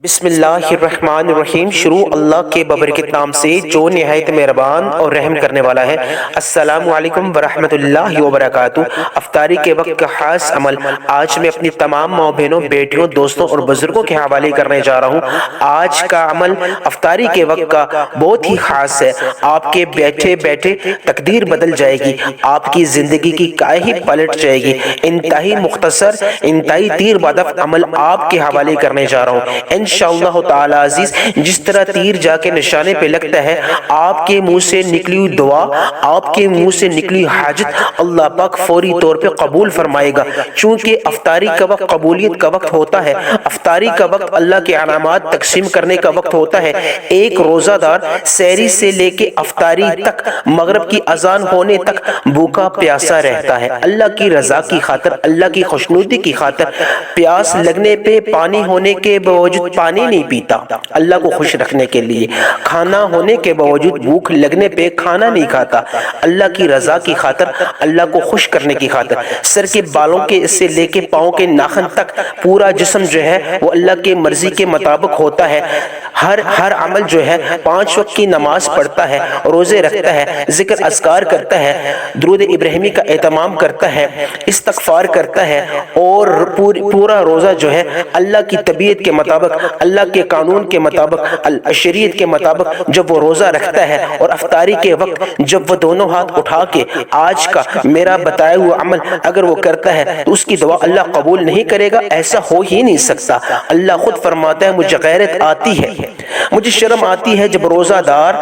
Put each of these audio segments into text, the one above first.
بسم اللہ الرحمن الرحیم۔ شروع اللہ کے بابرکت نام سے جو نہایت مہربان اور رحم کرنے والا ہے۔ السلام علیکم ورحمۃ اللہ وبرکاتہ۔ افطاری کے وقت کا خاص عمل آج میں اپنی تمام ماؤں بہنوں، بیٹیوں، دوستوں اور بزرگوں کے حوالے کرنے جا رہا ہوں۔ آج کا عمل افطاری کے وقت کا بہت ہی خاص ہے۔ آپ کے بیٹھے بیٹھے تقدیر بدل جائے گی، آپ کی زندگی کی کایا ہی پلٹ جائے گی۔ انتہائی مختصر، انتہائی تیر بادف عمل آپ کے حوالے کرنے جا رہا ہوں انشاءاللہ تعالی عزیز۔ جس طرح تیر جا کے نشانے پہ لگتا ہے، آپ کے منہ سے نکلی ہوئی دعا، آپ کے منہ سے نکلی حاجت اللہ پاک فوری طور پہ قبول فرمائے گا۔ چونکہ افطاری کا وقت قبولیت کا وقت ہوتا ہے، افطاری کا وقت اللہ کے انعامات تقسیم کرنے کا وقت ہوتا ہے۔ ایک روزہ دار سحری سے لے کے افطاری تک، مغرب کی اذان ہونے تک بھوکا پیاسا رہتا ہے، اللہ کی رضا کی خاطر، اللہ کی خوشنودی کی خاطر۔ پیاس لگنے پہ پانی ہونے کے باوجود پانی نہیں پیتا، اللہ کو خوش رکھنے کے لیے۔ کھانا ہونے کے باوجود بھوک لگنے پہ کھانا نہیں کھاتا، اللہ کی رضا کی خاطر، اللہ کو خوش کرنے کی خاطر۔ سر کے بالوں کے سے لے کے پاؤں کے ناخن تک پورا جسم جو ہے وہ اللہ کے مرضی کے مطابق ہوتا ہے۔ ہر عمل جو ہے 5 وقت کی نماز پڑھتا ہے، روزے رکھتا ہے، ذکر اذکار کرتا ہے، درود ابراہیمی کا اہتمام کرتا ہے، استغفار کرتا ہے، اور پورا روزہ جو ہے اللہ کی طبیعت کے مطابق، اللہ کے قانون کے مطابق، شریعت کے مطابق جب وہ روزہ رکھتا ہے اور افطاری کے وقت جب وہ دونوں ہاتھ اٹھا کے آج کا میرا بتایا ہوا عمل اگر وہ کرتا ہے تو اس کی دعا اللہ قبول نہیں کرے گا، ایسا ہو ہی نہیں سکتا۔ اللہ خود فرماتا ہے مجھے غیرت آتی ہے، مجھے شرم آتی ہے جب روزہ دار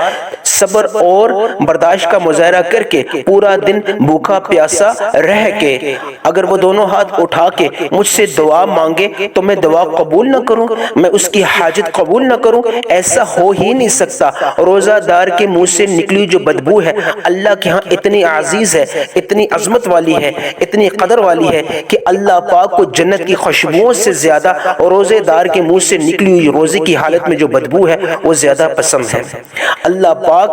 صبر اور برداشت کا مظاہرہ کر کے پورا دن بھوکا پیاسا رہ کے اگر وہ دونوں ہاتھ اٹھا کے مجھ سے دعا مانگے تو میں دعا قبول نہ کروں، میں اس کی حاجت قبول نہ کروں، ایسا ہو ہی نہیں سکتا۔ روزہ دار کے منہ سے نکلی جو بدبو ہے اللہ کے ہاں اتنی عزیز ہے، اتنی عظمت والی ہے، اتنی قدر والی ہے کہ اللہ پاک کو جنت کی خوشبوؤں سے زیادہ روزے دار کے منہ سے نکلی ہوئی روزے کی حالت میں جو بدبو ہے وہ زیادہ پسند ہے۔ اللہ پاک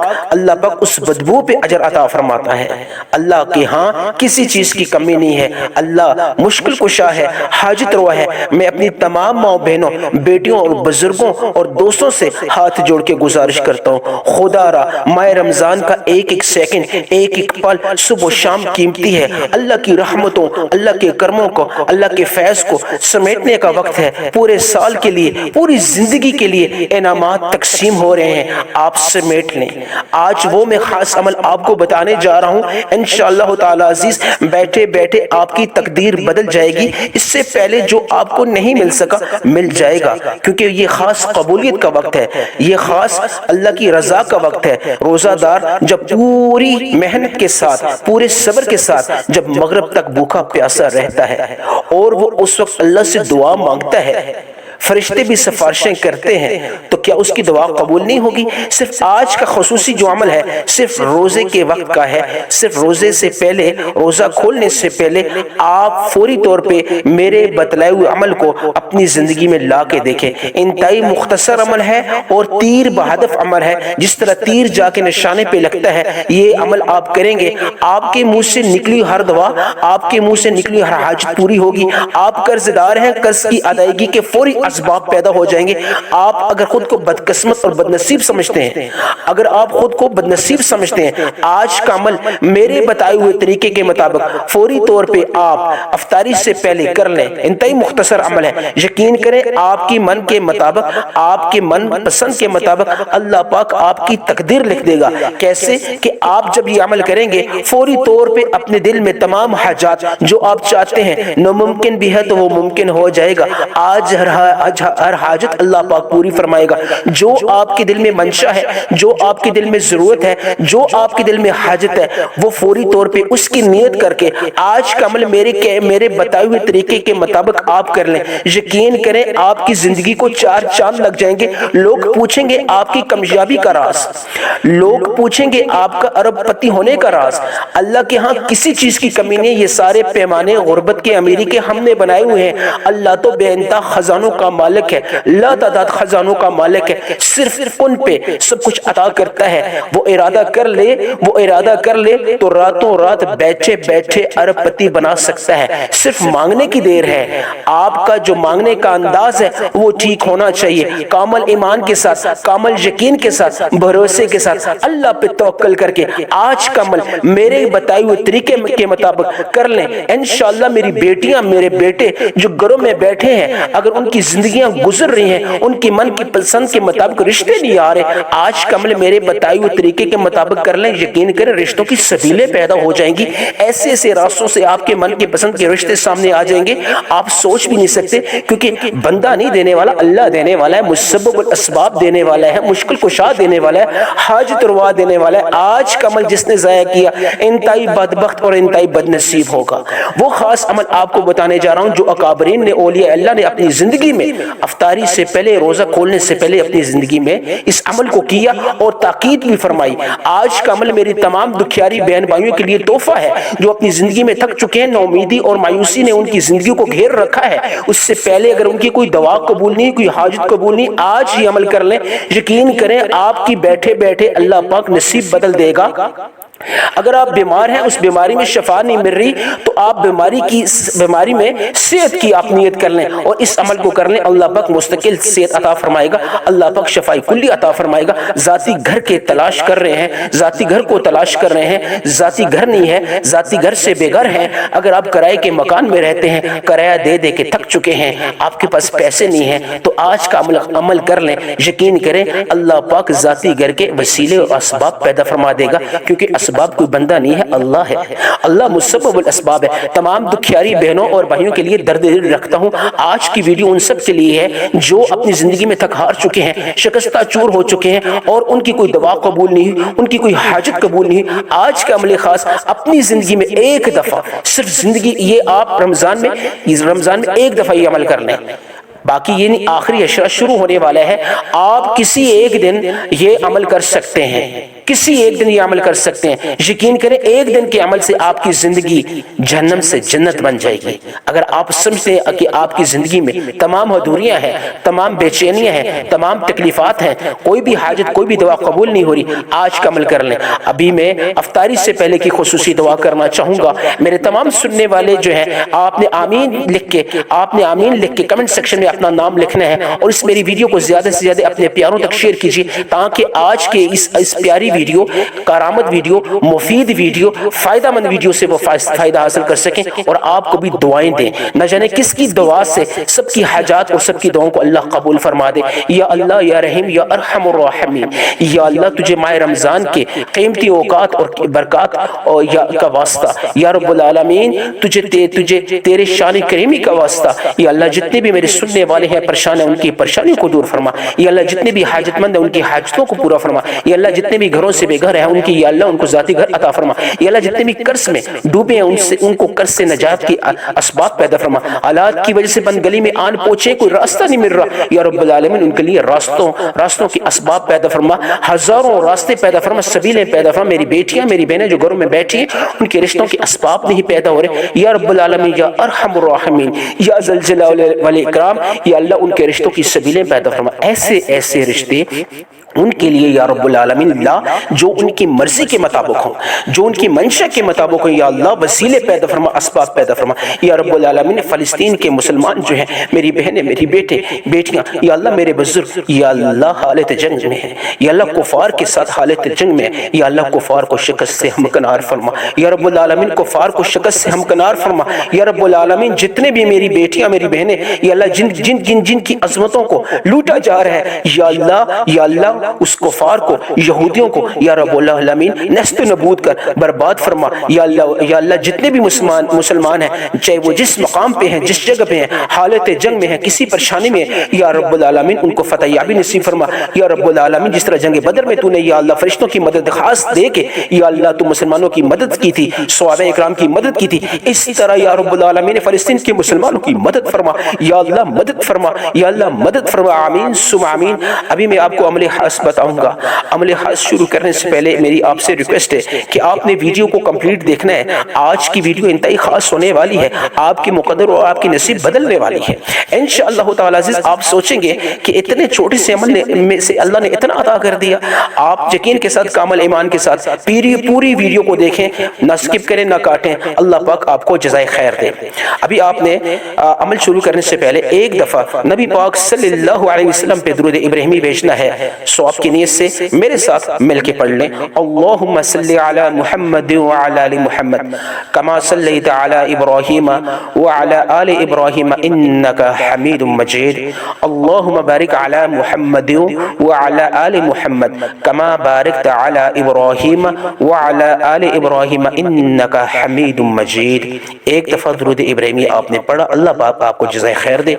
اس بدبو پہ اجر عطا فرماتا ہے۔ اللہ کے ہاں کسی چیز کی کمی نہیں ہے، اللہ مشکل کشا ہے، حاجت روا ہے۔ میں اپنی تمام ماؤں بہنوں، بیٹیوں اور بزرگوں اور دوستوں سے ہاتھ جوڑ کے گزارش کرتا ہوں، خدا را ماہ رمضان کا ایک ایک سیکنڈ، ایک ایک پل صبح و شام قیمتی ہے۔ اللہ کی رحمتوں، اللہ کے کرموں کو، اللہ کے فیض کو سمیٹنے کا وقت ہے۔ پورے سال کے لیے، پوری زندگی کے لیے انعامات تقسیم ہو رہے ہیں، آپ سمیٹ لیں۔ آج وہ میں خاص عمل آپ کو بتانے جا رہا ہوں انشاءاللہ تعالی عزیز، بیٹھے بیٹھے آپ کی تقدیر بدل جائے گی۔ اس سے پہلے جو آپ کو نہیں مل سکا مل جائے گا، کیونکہ یہ خاص قبولیت کا وقت ہے، یہ خاص اللہ کی رضا کا وقت ہے۔ روزہ دار جب پوری محنت کے ساتھ، پورے صبر کے ساتھ جب مغرب تک بھوکا پیاسا رہتا ہے اور وہ اس وقت اللہ سے دعا مانگتا ہے، فرشتے بھی سفارشیں کرتے ہیں، تو کیا اس کی دعا قبول نہیں ہوگی؟ صرف آج کا خصوصی جو عمل ہے صرف روزے کے وقت کا ہے، صرف روزے سے پہلے، روزہ کھولنے سے پہلے آپ فوری طور پہ میرے بتلائے ہوئے عمل کو اپنی زندگی میں لا کے دیکھیں۔ انتہائی مختصر عمل ہے اور تیر بہدف عمل ہے۔ جس طرح تیر جا کے نشانے پہ لگتا ہے، یہ عمل آپ کریں گے، آپ کے منہ سے نکلی ہر دعا، آپ کے منہ سے نکلی ہر حاجت پوری ہوگی۔ آپ قرض دار ہیں، قرض کی ادائیگی کے فوری اسباب پیدا ہو جائیں گے۔ آپ اگر خود کو بدقسمت اور بدنصیب سمجھتے ہیں، اگر آپ خود کو بدنصیب سمجھتے ہیں، آج کا عمل میرے بتائے ہوئے طریقے کے مطابق فوری طور پہ آپ افطاری سے پہلے کر لیں۔ انتہائی مختصر عمل ہے، یقین کریں آپ کی من کے مطابق، آپ کے من پسند کے مطابق اللہ پاک آپ کی تقدیر لکھ دے گا۔ کیسے کہ آپ جب یہ عمل کریں گے فوری طور پہ اپنے دل میں تمام حاجات جو آپ چاہتے ہیں، ناممکن بھی ہے تو وہ ممکن ہو جائے گا۔ آج ہر حاجت اللہ پاک پوری فرمائے گا۔ جو آپ کے دل میں منشا ہے، جو آپ کے دل میں ضرورت ہے، جو آپ کے دل میں حاجت ہے، وہ فوری طور پہ اس کی نیت کر کے آج کا عمل میرے بتائے ہوئے طریقے کے مطابق آپ کر لیں۔ یقین کریں آپ کی زندگی کو 4 چاند لگ جائیں گے۔ لوگ پوچھیں گے آپ کی کامیابی کا راز، لوگ پوچھیں گے آپ کا ارب پتی ہونے کا راز۔ اللہ کے ہاں کسی چیز کی کمی نہیں، یہ سارے پیمانے غربت کے، امیری کے ہم نے بنائے ہوئے ہیں۔ اللہ تو بے انتہا خزانوں کا کا مالک ہے، لا تعداد خزانوں کا مالک ہے، صرف ان پہ سب کچھ عطا کرتا ہے۔ وہ ارادہ کر لے تو راتوں رات بیٹھے بیٹھے ارب پتی بنا سکتا ہے، صرف مانگنے کی دیر ہے۔ آپ کا جو مانگنے کا انداز ہے وہ ٹھیک ہونا چاہیے، کامل ایمان کے ساتھ، کامل یقین کے ساتھ، بھروسے کے ساتھ، اللہ پہ توکل کر کے آج کا عمل میرے بتائے ہوئے طریقے کے مطابق کر لیں۔ انشاءاللہ میری بیٹیاں میرے بیٹے جو گھروں میں بیٹھے ہیں، اگر ان کی زندگیاں گزر رہی ہیں، ان کی من کی پسند کے مطابق رشتے نہیں آ رہے، آج کا عمل میرے بتائے ہوئے طریقے کے مطابق کر لیں، یقین کریں رشتوں کی سبیلیں پیدا ہو جائیں گی۔ ایسے ایسے راستوں سے آپ کے من کی پسند کے رشتے سامنے آ جائیں گے، آپ سوچ بھی نہیں سکتے، کیونکہ بندہ نہیں دینے والا، اللہ دینے والا ہے، مسبب الاسباب دینے والا ہے، مشکل کشا دینے والا ہے، حاجت روا دینے والا ہے۔ آج کا عمل جس نے ضائع کیا انتہائی بدبخت اور انتہائی بد نصیب ہوگا۔ وہ خاص عمل آپ کو بتانے جا رہا ہوں جو اکابرین نے، اولیاء اللہ نے اپنی زندگی میں افطاری سے پہلے، روزہ کھولنے سے پہلے اپنی زندگی میں اس عمل کو کیا اور تاکید بھی فرمائی۔ آج کا عمل میری تمام دکھیاری بہن بھائیوں کے لیے تحفہ ہے جو اپنی زندگی میں تھک چکے ہیں، نومیدی اور مایوسی نے ان کی زندگی کو گھیر رکھا ہے۔ اس سے پہلے اگر ان کی کوئی دعا قبول نہیں، کوئی حاجت قبول نہیں، آج ہی عمل کر لیں، یقین کریں آپ کی بیٹھے بیٹھے اللہ پاک نصیب بدل دے گا۔ اگر آپ بیمار ہیں، اس بیماری میں شفا نہیں مل رہی، تو آپ بیماری میں صحت کی آپ نیت کر لیں اور اس عمل کو کر لیں، اللہ پاک مستقل صحت عطا فرمائے گا، اللہ پاک شفائی کلی عطا فرمائے گا۔ ذاتی گھر کے تلاش کر رہے ہیں، ذاتی گھر کو تلاش کر رہے ہیں، ذاتی گھر نہیں ہے، ذاتی گھر سے بے گھر ہیں، اگر آپ کرائے کے مکان میں رہتے ہیں، کرایہ دے دے کے تھک چکے ہیں، آپ کے پاس پیسے نہیں ہیں، تو آج کا عمل کر لیں، یقین کریں اللہ پاک ذاتی گھر کے وسیلے اور اسباب پیدا فرما دے گا، کیونکہ اسباب کوئی بندہ نہیں ہے، اللہ ہے، اللہ مسبب الاسباب ہے۔ تمام دکھیاری بہنوں اور بھائیوں کے لیے درد دل رکھتا ہوں، آج کی ویڈیو ان سب کے لیے ہے جو اپنی زندگی میں تھک ہار چکے ہیں، شکستہ چور ہو چکے ہیں اور ان کی کوئی دعا قبول نہیں، ان کی کوئی حاجت قبول نہیں۔ آج کا عمل خاص اپنی زندگی میں ایک دفعہ، صرف زندگی، یہ آپ رمضان میں ایک دفعہ یہ عمل کر لیں، باقی یہ نہیں، آخری عشرہ شروع ہونے والا ہے، آپ کسی ایک دن یہ عمل کر سکتے ہیں، کسی ایک دن یہ عمل کر سکتے ہیں، یقین کریں ایک دن کے عمل سے آپ کی زندگی جہنم سے جنت بن جائے گی۔ اگر آپ سمجھتے ہیں کہ آپ کی زندگی میں تمام ادھوریاں ہیں، تمام بے چینیاں ہیں، تمام تکلیفات ہیں، کوئی بھی حاجت، کوئی بھی دعا قبول نہیں ہو رہی، آج کا عمل کر لیں۔ ابھی میں افطاری سے پہلے کی خصوصی دعا کرنا چاہوں گا، میرے تمام سننے والے جو ہیں، آپ نے آمین لکھ کے کمنٹ سیکشن میں اپنا نام لکھنا ہے، اور اس میری ویڈیو کو زیادہ سے زیادہ اپنے پیاروں تک شیئر کیجیے، تاکہ آج کے اس پیاری ویڈیو، کارآمد ویڈیو، مفید ویڈیو، فائدہ مند ویڈیو سے وہ فائدہ حاصل کر سکیں اور آپ کو بھی دعائیں دیں۔ نہ جانے کس کی دعا سے سب کی حاجات اور سب کی دعاؤں کو اللہ قبول فرما دے۔ یا اللہ، یا رحیم، یا ارحم الراحمین، یا اللہ تجھے ماہ رمضان کے قیمتی اوقات اور برکات کا واسطہ، یا رب العالمین تجھے تیرے شان کریمی کا واسطہ، یا اللہ جتنے بھی میرے سننے والے ہیں پریشان ہیں، ان کی پریشانیوں کو دور فرما، یا اللہ جتنے بھی حاجت مند ہیں ان کی حاجتوں کو پورا فرما، یا اللہ جتنے بھی گھروں سے بے گھر ہیں ان کی، یا اللہ ان کو ذاتی گھر عطا فرما، یا اللہ جتنے بھی قرض میں ڈوبے ہیں ان کو قرض سے نجات کی اسباب پیدا فرما، حالات کی وجہ سے بند گلی میں آن پہنچے کوئی راستہ نہیں مل رہا، یا رب العالمین ان کے لیے راستوں کے اسباب پیدا فرما، ہزاروں راستے پیدا فرما، سبیلیں پیدا فرما۔ میری بیٹیاں، میری بہنیں جو گھروں میں بیٹھی ہیں ان کے رشتوں کے اسباب نہیں پیدا ہو رہے، یا رب العالمین، یا ارحم الراحمین، یا ذل جلال والاکرام، یا اللہ ان کے رشتوں کی سبیلیں پیدا فرما، ایسے ایسے رشتے ان کے لیے یا رب العالمین اللہ جو ان کی مرضی کے مطابق ہوں، جو ان کی منشا کے مطابق ہوں، یا اللہ وسیلے پیدا فرما، اسباب پیدا فرما، یا رب العالمین فلسطین کے مسلمان جو ہیں، میری بہنیں، میری بیٹیاں، یا اللہ میرے بزرگ، یا اللہ حالت جنگ میں ہیں، یا اللہ کفار کے ساتھ حالت جنگ میں، یا اللہ کفار کو شکست سے ہمکنار فرما، یا رب العالمین کفار کو شکست سے ہمکنار فرما، یا رب العالمین جتنے بھی میری بیٹیاں، میری بہنیں، یا اللہ جن کی عظمتوں کو لوٹا جا رہا ہے، یا اللہ اس کفار کو، یہودیوں کو، یا رب العالمین نیست و نبود کر برباد فرما، یا اللہ جتنے بھی مسلمان ہیں، چاہے وہ جس مقام پہ ہیں، جس جگہ پہ ہیں، حالت جنگ میں ہیں، کسی پریشانی میں ہیں، یا رب العالمین ان کو فتح یابی نصیب فرما، یا رب العالمین جس طرح جنگ بدر میں تو نے یا اللہ فرشتوں کی مدد خاص دے کے یا اللہ تو مسلمانوں کی مدد کی تھی، صحابہ اکرام کی مدد کی تھی، اس طرح یا رب العالمین فلسطین کے مسلمانوں کی مدد فرما، یا اللہ مدد فرما، یا اللہ مدد فرما، آمین ثم آمین۔ ابھی میں آپ کو عمل خاص بتاؤں گا۔ عمل خاص شروع کرنے سے پہلے میری آپ سے ریکویسٹ ہے کہ آپ نے ویڈیو کو کمپلیٹ دیکھنا ہے۔ آج کی ویڈیو انتہائی خاص ہونے والی ہے، آپ کے مقدر اور آپ کی نصیب بدلنے والی ہے انشاءاللہ تعالی عزیز۔ آپ سوچیں گے کہ اتنے چھوٹے سے عمل میں سے اللہ نے اتنا عطا کر دیا۔ آپ یقین کے ساتھ، کامل ایمان کے ساتھ پوری ویڈیو کو دیکھیں، نہ سکپ کریں نہ کاٹیں، اللہ پاک آپ کو جزائے خیر دے۔ ابھی آپ نے عمل شروع کرنے سے پہلے ایک دفعہ نبی پاک صلی اللہ علیہ وسلم پہ درود ابراہیمی بھیجنا ہے۔ سو آپ کی نیت سے میرے ساتھ مل کے پڑھ لیں، اللہم صلی علی محمد وعلی آل محمد کما صلیت علی ابراہیم وعلی آل ابراہیم انک حمید مجید، اللہم بارک علی محمد وعلی آل محمد کما بارکت علی ابراہیم وعلی آل ابراہیم انک حمید مجید۔ ایک دفعہ درود ابراہیمی آپ نے پڑھا، اللہ پاک آپ کو جزائے خیر دے۔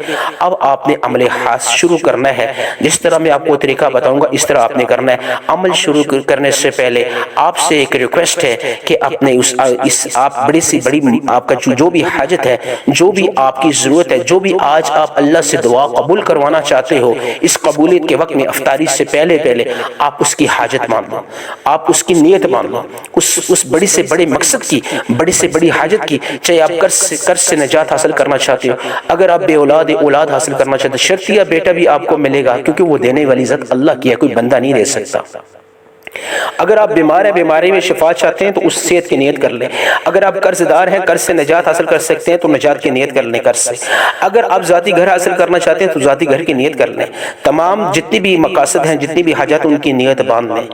اب آپ نے عمل خاص شروع کرنا ہے، جس طرح میں آپ کو طریقہ بتاؤں گا اس طرح آپ نے کرنا ہے۔ عمل شروع کرنے سے پہلے آپ سے ایک ریکویسٹ ہے کہ اپنے آپ بڑی سے بڑی آپ کا جو بھی حاجت ہے، جو بھی آپ کی ضرورت ہے، جو بھی آج آپ اللہ سے دعا قبول کروانا چاہتے ہو، اس قبولیت کے وقت میں افطاری سے پہلے آپ اس کی حاجت مان لو، آپ اس کی نیت مان لو، اس بڑی سے بڑے مقصد کی، بڑی سے بڑی حاجت کی۔ چاہے آپ قرض سے نجات حاصل کرنا چاہتے ہو، اگر آپ بے اولاد حاصل کرنا چاہتے ہو، شرطیہ بیٹا بھی آپ کو ملے گا، کیونکہ وہ دینے والی ذات اللہ کی ہے، کوئی بندہ نہیں دے سکتا۔ اگر آپ بیمار ہیں، بیماری میں شفا چاہتے ہیں تو اس صحت کی نیت کر لیں۔ اگر آپ قرض دار ہیں، قرض سے نجات حاصل کر سکتے ہیں تو نجات کی نیت کر لیں قرض سے۔ اگر آپ ذاتی گھر حاصل کرنا چاہتے ہیں تو ذاتی گھر کی نیت کر لیں۔ تمام جتنی بھی مقاصد ہیں، جتنی بھی حاجات، ان کی نیت باندھ لیں۔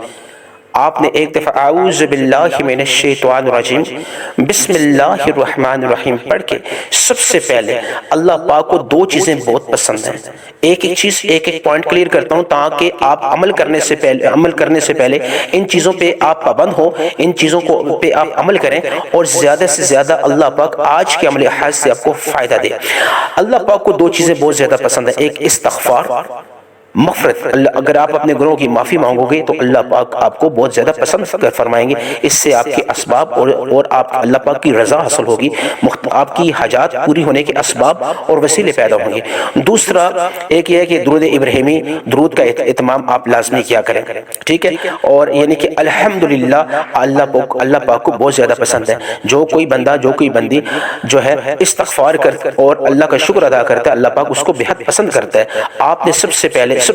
آپ نے ایک دفعہ اعوذ باللہ من الشیطان الرجیم بسم اللہ الرحمن الرحیم پڑھ کے سب سے پہلے اللہ پاک کو دو چیزیں بہت پسند ہیں۔ ایک پوائنٹ کلیئر کرتا ہوں تاکہ آپ عمل کرنے سے پہلے ان چیزوں پہ آپ پابند ہو، ان چیزوں کو پہ آپ عمل کریں اور زیادہ سے زیادہ اللہ پاک آج کے عمل حاج سے آپ کو فائدہ دے۔ اللہ پاک کو دو چیزیں بہت زیادہ پسند ہیں، ایک استغفار، مغفرت۔ اگر آپ اپنے گناہوں کی معافی مانگو گے تو اللہ پاک آپ کو بہت زیادہ پسند فرمائیں گے، اس سے آپ کے اسباب اور آپ اللہ پاک کی رضا حاصل ہوگی، آپ کی حاجات پوری ہونے کے اسباب اور وسیلے پیدا ہوں گے۔ دوسرا ایک یہ ہے کہ درود ابراہیمی، درود کا اہتمام آپ لازمی کیا کریں، ٹھیک ہے؟ اور یعنی کہ الحمدللہ اللہ پاک کو بہت زیادہ پسند ہے۔ جو کوئی بندہ، جو کوئی بندی جو ہے استغفار کرتا اور اللہ کا شکر ادا کرتا ہے، اللہ پاک اس کو بہت پسند کرتا ہے۔ آپ نے سب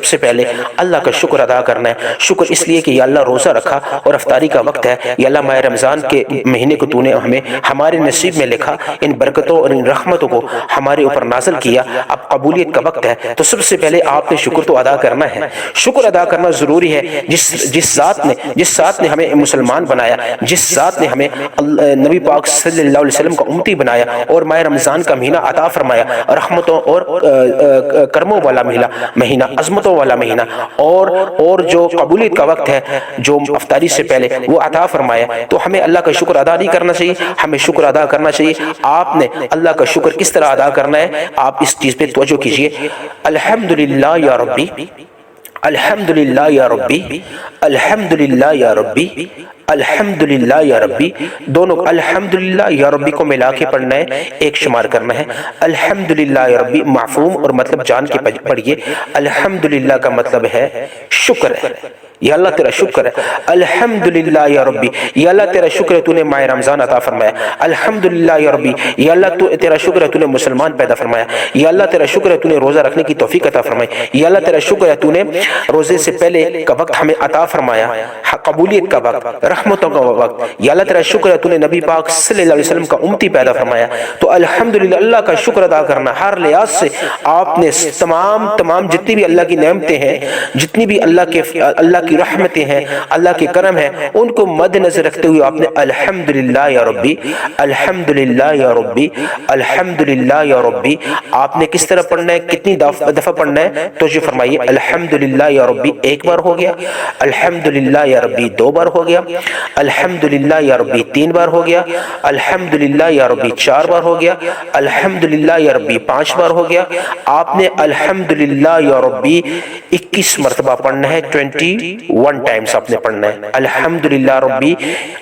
سے پہلے اللہ کا شکر ادا کرنا ہے۔ شکر اس لیے کہ یا اللہ روزہ رکھا اور افطاری کا وقت ہے، یا اللہ ماہ رمضان کے مہینے کو تو نے ہمیں ہمارے نصیب میں لکھا، ان برکتوں اور ان رحمتوں کو ہمارے اوپر نازل کیا، اب قبولیت کا وقت ہے، تو سب سے پہلے آپ نے شکر تو ادا کرنا ہے۔ شکر ادا کرنا ضروری ہے جس ذات نے ہمیں مسلمان بنایا، جس ذات نے ہمیں نبی پاک صلی اللہ علیہ وسلم کا امتی بنایا اور ماہ رمضان کا مہینہ عطا فرمایا، رحمتوں اور کرموں والا مہینہ، عظمتوں والا مہینہ، اور جو قبولیت کا وقت ہے جو افطاری سے پہلے وہ عطا فرمایا، تو ہمیں اللہ کا شکر ادا نہیں کرنا چاہیے، ہمیں شکر ادا کرنا چاہیے۔ آپ نے اللہ کا شکر کس طرح ادا کرنا ہے، آپ اس چیز پہ توجہ کیجئے۔ الحمدللہ یا ربی، الحمدللہ یا ربی، الحمدللہ یا ربی، الحمدللہ یا ربی، دونوں الحمدللہ یا ربی کو ملا کے پڑھنا ہے، ایک شمار کرنا ہے۔ الحمدللہ یا ربی معفوم اور مطلب جان کے پڑھیے۔ الحمدللہ کا مطلب ہے شکر ہے، یا اللہ تیرا شکر ہے۔ الحمدللہ یا ربی، یا اللہ تیرا شکر ہے تو نے ماہ رمضان عطا فرمایا۔ الحمدللہ یا ربی، یا اللہ تیرا شکر ہے تو نے مسلمان پیدا فرمایا۔ یا اللہ تیرا شکر ہے تو نے روزہ رکھنے کی توفیق عطا فرمائی۔ یا اللہ تیرا شکر ہے تو نے روزے سے پہلے کا وقت ہمیں عطا فرمایا، قبولیت کا وقت، رحمتوں کا وقت۔ یا اللہ تیرا شکر ہے تو نے نبی پاک صلی اللہ علیہ وسلم کا امتی پیدا فرمایا۔ تو الحمدللہ اللہ کا شکر ادا کرنا ہر لحاظ سے آپ نے تمام جتنی بھی اللہ کی نعمتیں ہیں، جتنی بھی اللہ کی رحمتیں ہیں، اللہ کے کرم ہیں، ان کو مد نظر رکھتے ہوئے آپ نے الحمدللہ یا ربی، الحمدللہ یا ربی، الحمدللہ یا ربی، آپ نے کس طرح پڑھنا ہے، کتنی دفعہ پڑھنا ہے تو جو فرمائیے۔ الحمدللہ یا ربی ایک بار ہو گیا، الحمدللہ یا ربی دو بار ہو گیا، الحمدللہ یا ربی تین بار ہو گیا، الحمدللہ یا ربی چار بار ہو گیا، الحمدللہ یا ربی پانچ بار ہو گیا۔ آپ نے الحمدللہ یا ربی 21 مرتبہ پڑھنا ہے، 21 21 ٹائمز آپ نے پڑھنا ہے۔ الحمدللہ ربی،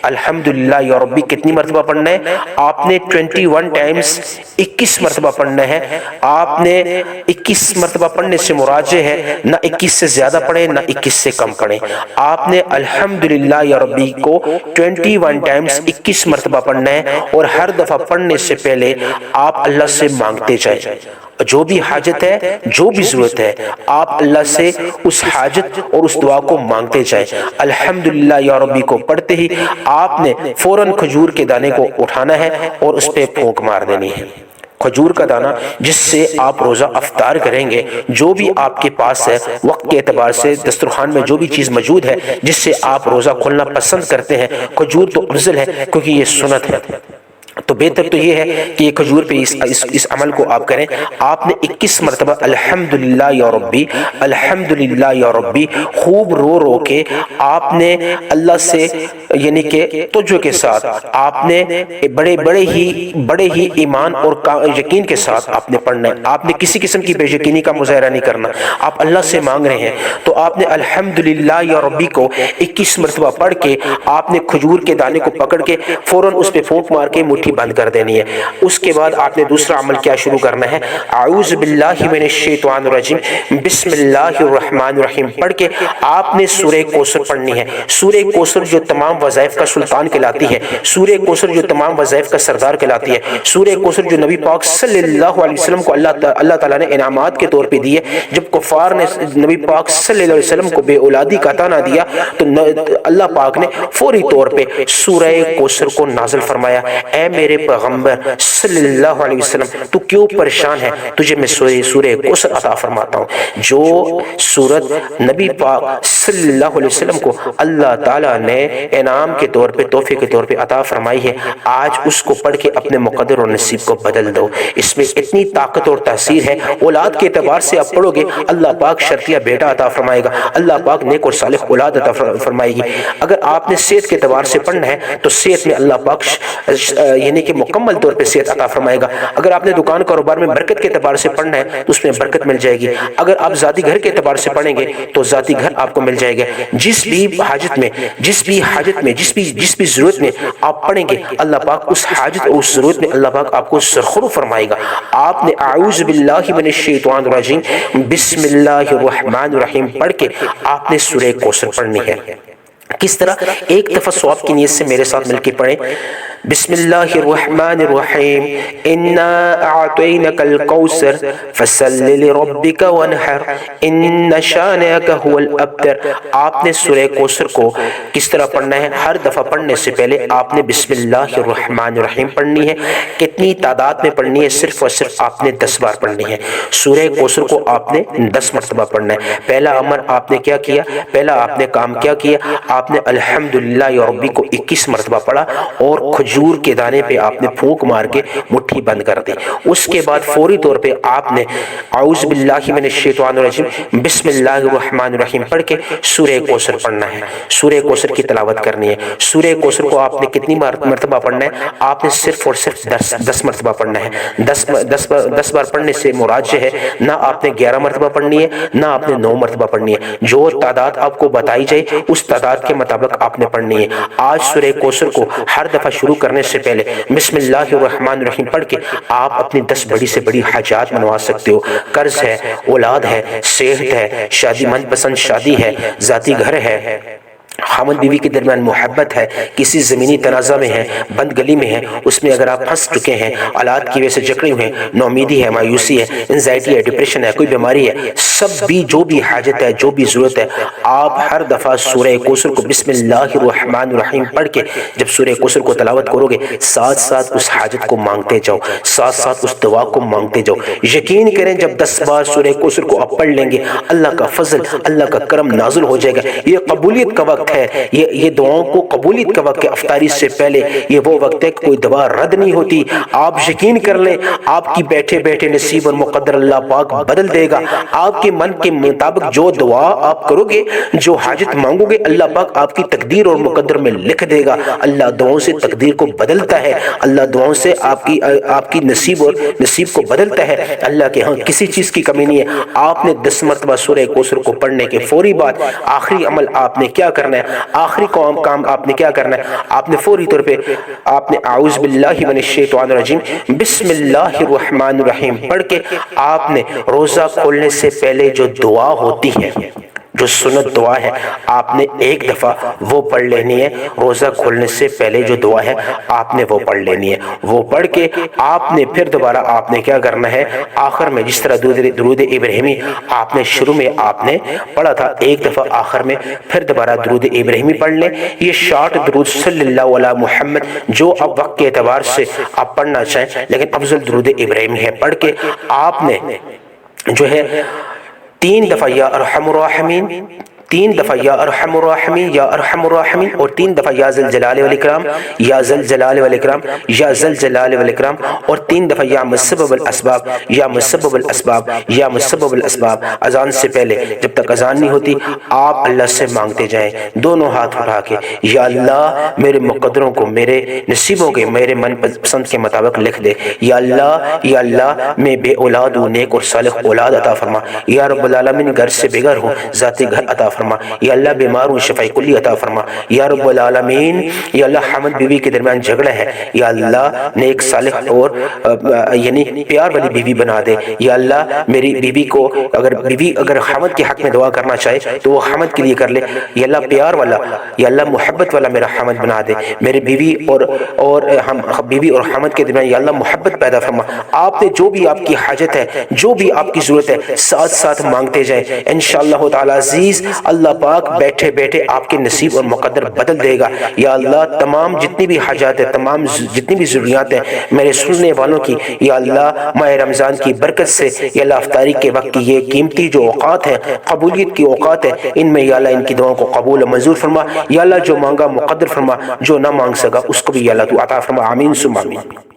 الحمدللہ یا ربی کتنی مرتبہ پڑھنا ہے؟ آپ نے 21 ٹائمز 21 مرتبہ پڑھنا ہے۔ آپ نے 21 مرتبہ پڑھنے سے مراد ہے نہ 21 سے زیادہ پڑھیں نہ 21 سے کم پڑھیں۔ آپ نے الحمدللہ یا ربی کو 21 ٹائمز 21 مرتبہ پڑھنا ہے، اور ہر دفعہ پڑھنے سے پہلے آپ اللہ سے مانگتے جائیں، جو بھی حاجت ہے، جو بھی ضرورت ہے، آپ اللہ سے اس حاجت اور اس دعا کو مانگتے جائیں۔ الحمدللہ یا ربی کو پڑھتے ہی آپ نے فوراً کھجور کے دانے کو اٹھانا ہے اور اس پہ پھونک مار دینی ہے۔ کھجور کا دانہ جس سے آپ روزہ افطار کریں گے، جو بھی آپ کے پاس ہے وقت کے اعتبار سے دسترخوان میں جو بھی چیز موجود ہے جس سے آپ روزہ کھولنا پسند کرتے ہیں، کھجور تو افضل ہے کیونکہ یہ سنت ہے، تو بہتر تو یہ ہے کہ یہ کھجور پہ اس عمل کو آپ کریں۔ آپ نے 21 مرتبہ الحمدللہ یا ربی، الحمدللہ یا ربی خوب رو رو کے آپ نے اللہ سے یعنی کہ توجہ کے ساتھ آپ نے بڑے ہی ایمان اور یقین کے ساتھ آپ نے پڑھنا ہے۔ آپ نے کسی قسم کی بے یقینی کا مظاہرہ نہیں کرنا، آپ اللہ سے مانگ رہے ہیں تو آپ نے الحمدللہ یا ربی کو 21 مرتبہ پڑھ کے آپ نے کھجور کے دانے کو پکڑ کے فوراً اس پہ پھونک مار کے مٹھی بند کر دینی ہے۔ اس کے بعد آپ نے دوسرا عمل کیا شروع کرنا ہے؟ اعوذ باللہ من الشیطان الرجیم بسم اللہ الرحمن الرحیم پڑھ کے آپ نے سورہ کوثر پڑھنی ہے۔ سورہ کوثر جو تمام وظائف کا سلطان کہلاتی ہے، سورہ کوثر جو تمام وظائف کا سردار کہلاتی ہے، سورہ کوثر جو نبی پاک صلی اللہ علیہ وسلم کو اللہ تعالیٰ نے انعامات کے طور پہ دی ہے۔ جب کفار نے نبی پاک صلی اللہ علیہ وسلم کو بے اولادی کا عطا نہ دیا تو اللہ پاک نے فوری طور پہ سورہ کوثر کو نازل فرمایا، اے میرے پیغمبر صلی اللہ علیہ وسلم تو کیوں پریشان ہے، تجھے میں سورہ کوثر عطا فرماتا ہوں۔ جو سورت نبی پاک صلی اللہ علیہ وسلم کو اللہ تعالیٰ نے انعام کے طور پہ، تحفے کے طور پہ عطا فرمائی ہے، آج اس کو پڑھ کے اپنے مقدر اور نصیب کو بدل دو۔ اس میں اتنی طاقت اور تاثیر ہے، اولاد کے اعتبار سے آپ پڑھو گے اللہ پاک شرطیہ بیٹا عطا فرمائے گا، اللہ پاک نیک اور صالح اولاد عطا فرمائے گی۔ اگر آپ نے صحت کے اعتبار سے پڑھنا ہے تو صحت میں اللہ پاک یعنی کہ مکمل طور پہ صحت عطا فرمائے گا۔ اگر آپ نے دکان کاروبار میں برکت کے اعتبار سے پڑھنا ہے تو اس میں برکت مل جائے گی۔ اگر آپ ذاتی گھر کے اعتبار سے پڑھیں گے تو ذاتی گھر آپ کو مل جائے گا۔ جس بھی حاجت میں جس بھی ضرورت میں آپ پڑھیں گے اللہ پاک اس حاجت اور اس ضرورت میں اللہ پاک آپ کو سرخرو فرمائے گا۔ آپ نے اعوذ باللہ من الشیطان الرجیم بسم اللہ الرحمن الرحیم پڑھ کے آپ نے سورہ کوثر پڑھنی ہے۔ کس طرح؟ ایک دفعہ ثواب کی نیت سے میرے ساتھ مل کے پڑھیں، بسم اللہ الرحمن الرحیم انا اعطینک الکوثر فصل لربک وانحر ان شانئک هو الابتر۔ آپ نے سورہ کوثر کو کس طرح پڑھنا ہے؟ ہر دفعہ پڑھنے سے پہلے آپ نے بسم اللہ الرحمن الرحیم پڑھنی ہے۔ کتنی تعداد میں پڑھنی ہے؟ صرف اور صرف آپ نے 10 بار پڑھنی ہے۔ سورہ کوثر کو آپ نے 10 مرتبہ پڑھنا ہے۔ پہلا امر آپ نے کیا کیا؟ پہلا آپ نے کام کیا کیا؟ آپ نے الحمدللہ یا ربی کو 21 مرتبہ پڑھا اور کھجور کے دانے پہ آپ نے پھونک مار کے مٹھی بند کر دی۔ اس کے بعد فوری طور پہ آپ نے اعوذ باللہ من الشیطان الرجیم بسم اللہ الرحمن الرحیم پڑھ کے سورہ کوثر پڑھنا ہے، سورہ کوثر کی تلاوت کرنی ہے۔ سورہ کوثر کو آپ نے کتنی مرتبہ پڑھنا ہے؟ آپ نے صرف اور صرف 10 مرتبہ پڑھنا ہے۔ 10 بار پڑھنے سے مراد ہے نہ آپ نے 11 مرتبہ پڑھنی ہے نہ آپ نے 9 مرتبہ پڑھنی ہے، جو تعداد آپ کو بتائی جائے اس تعداد کے مطابق آپ نے پڑھنی ہے۔ آج سورہ کوثر کو ہر دفعہ شروع کرنے سے پہلے بسم اللہ الرحمن الرحیم پڑھ کے آپ اپنی 10 بڑی سے بڑی حاجات منوا سکتے ہو۔ قرض ہے، اولاد ہے، صحت ہے، شادی من پسند شادی ہے، ذاتی گھر ہے، خامد بیوی کے درمیان محبت ہے، کسی زمینی تنازع میں ہے، بند گلی میں ہے، اس میں اگر آپ پھنس چکے ہیں، اولاد کی وجہ سے جکڑے ہوئے ہیں، نومیدی ہے، مایوسی ہے، انزائٹی ہے، ڈپریشن ہے، کوئی بیماری ہے، سب بھی جو بھی حاجت ہے، جو بھی ضرورت ہے، آپ ہر دفعہ سورہ کوثر کو بسم اللہ الرحمن الرحیم پڑھ کے جب سورہ کوثر کو تلاوت کرو گے ساتھ ساتھ اس حاجت کو مانگتے جاؤ، ساتھ ساتھ اس دعا کو مانگتے جاؤ۔ یقین کریں جب 10 بار سورہ کوثر کو آپ پڑھ لیں گے اللہ کا فضل، اللہ کا کرم نازل ہو جائے گا۔ یہ قبولیت کا وقت ہے، ہے، یہ دعاؤں کو قبولیت کا وقت ہے، افطاری سے پہلے یہ وہ وقت ہے کہ کوئی دعا رد نہیں ہوتی۔ آپ یقین کر لیں آپ کی بیٹھے بیٹھے نصیب اور مقدر اللہ پاک بدل دے گا۔ آپ کے من کے مطابق جو دعا آپ کرو گے، جو حاجت مانگو گے، اللہ پاک آپ کی تقدیر اور مقدر میں لکھ دے گا۔ اللہ دعاؤں سے تقدیر کو بدلتا ہے، اللہ دعاؤں سے آپ کی نصیب کو بدلتا ہے۔ اللہ کے ہاں کسی چیز کی کمی نہیں ہے۔ آپ نے 10 مرتبہ سورہ کوثر کو پڑھنے کے فوری بعد آخری عمل آپ نے کیا کرنا ہے، آخری کام آپ نے کیا کرنا ہے، آپ نے فوری طور پہ آپ نے اعوذ باللہ من الشیطان الرجیم بسم اللہ الرحمن الرحیم پڑھ کے آپ نے روزہ کھولنے سے پہلے جو دعا ہوتی ہے، جو سنت دعا ہے، آپ نے ایک دفعہ وہ پڑھ لینی ہے۔ روزہ کھولنے سے پہلے جو دعا ہے آپ نے وہ پڑھ لینی ہے۔ وہ پڑھ کے آپ نے پھر دوبارہ آپ نے کیا کرنا ہے، آخر میں جس طرح درود ابراہیمی آپ نے شروع میں آپ نے پڑھا تھا، ایک دفعہ آخر میں پھر دوبارہ درود ابراہیمی پڑھ لیں۔ یہ شارٹ درود صلی اللہ علیہ محمد جو اب وقت کے اعتبار سے آپ پڑھنا چاہیں، لیکن افضل درود ابراہیمی ہے، پڑھ کے آپ نے جو ہے 3 دفعہ یا ارحم الراحمین، 3 دفعہ یا ارحم الراحمین یا ارحم الراحمین، اور 3 دفعہ یا ذل جلال والاکرام یا ذل جلال والاکرام یا ذل جلال والاکرام، اور 3 دفعہ یا مسبب الاسباب یا مسبب الاسباب یا مسبب الاسباب۔ اذان سے پہلے جب تک اذان نہیں ہوتی آپ اللہ سے مانگتے جائیں دونوں ہاتھ اٹھا کے، یا اللہ میرے مقدروں کو میرے نصیبوں کے میرے من پسند کے مطابق لکھ دے، یا اللہ میں بے اولاد ہوں، نیک اور صالح اولاد عطا فرما، یا رب العالمین گھر سے بے گھر ہوں، ذاتی گھر عطا فرما، یا اللہ بیمار ہوں، شفاء کلی عطا فرما، یا رب العالمین یا اللہ حمد بیوی کے درمیان جھگڑا ہے، یا اللہ نیک صالح اور یعنی پیار والی بیوی بنا دے، یا اللہ میری بیوی کو اگر حمد کے حق میں دعا کرنا چاہے تو وہ حمد کے لیے کر لے، یا اللہ پیار والا یا اللہ محبت والا میرا حمد بنا دے، میری بیوی اور حمد کے درمیان یا اللہ محبت پیدا فرما۔ آپ نے جو بھی آپ کی حاجت ہے، جو بھی آپ کی ضرورت ہے، ساتھ ساتھ مانگتے جائیں، انشاءاللہ تعالی عزیز اللہ پاک بیٹھے بیٹھے آپ کے نصیب اور مقدر بدل دے گا۔ یا اللہ تمام جتنی بھی حاجات ہیں، تمام جتنی بھی ضروریات ہیں میرے سننے والوں کی، یا اللہ ماہ رمضان کی برکت سے، یا اللہ افطاری کے وقت کی یہ قیمتی جو اوقات ہیں، قبولیت کی اوقات ہیں، ان میں یا اللہ ان کی دعاؤں کو قبول و منظور فرما، یا اللہ جو مانگا مقدر فرما، جو نہ مانگ سکا اس کو بھی یا اللہ تو عطا فرما، آمین ثم آمین۔